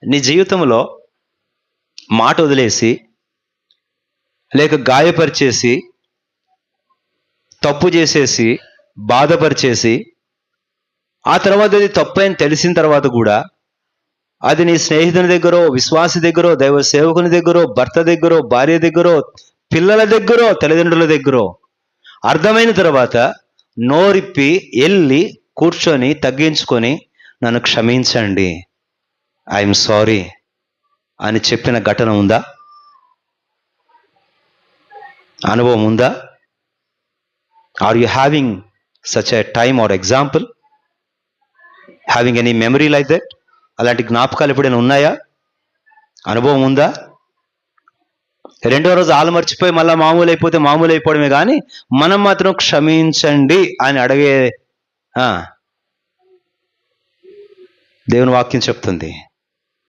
నీ జీవితంలో మాట వదిలేసి, లేక గాయపరిచేసి, తప్పు చేసేసి, బాధపరిచేసి, ఆ తర్వాత అది తప్పు అని తెలిసిన తర్వాత కూడా అది నీ స్నేహితుని దగ్గరో, విశ్వాసి దగ్గరో, దైవ సేవకుని దగ్గరో, భర్త దగ్గరో, భార్య దగ్గరో, పిల్లల దగ్గరో, తల్లిదండ్రుల దగ్గరో అర్థమైన తర్వాత నోరిప్పి వెళ్ళి కూర్చొని తగ్గించుకొని నన్ను క్షమించండి, ఐఎమ్ సారీ అని చెప్పిన ఘటన ఉందా? అనుభవం ఉందా? Are you having such a time or example? Having any memory like that? అలాంటి జ్ఞాపకాలు ఎప్పుడైనా ఉన్నాయా? అనుభవం ఉందా? రెండో రోజు ఆలు మర్చిపోయి మళ్ళీ మామూలు అయిపోతే మామూలు అయిపోవడమే కానీ మనం మాత్రం క్షమించండి అని అడిగే దేవుని వాక్యం చెప్తుంది.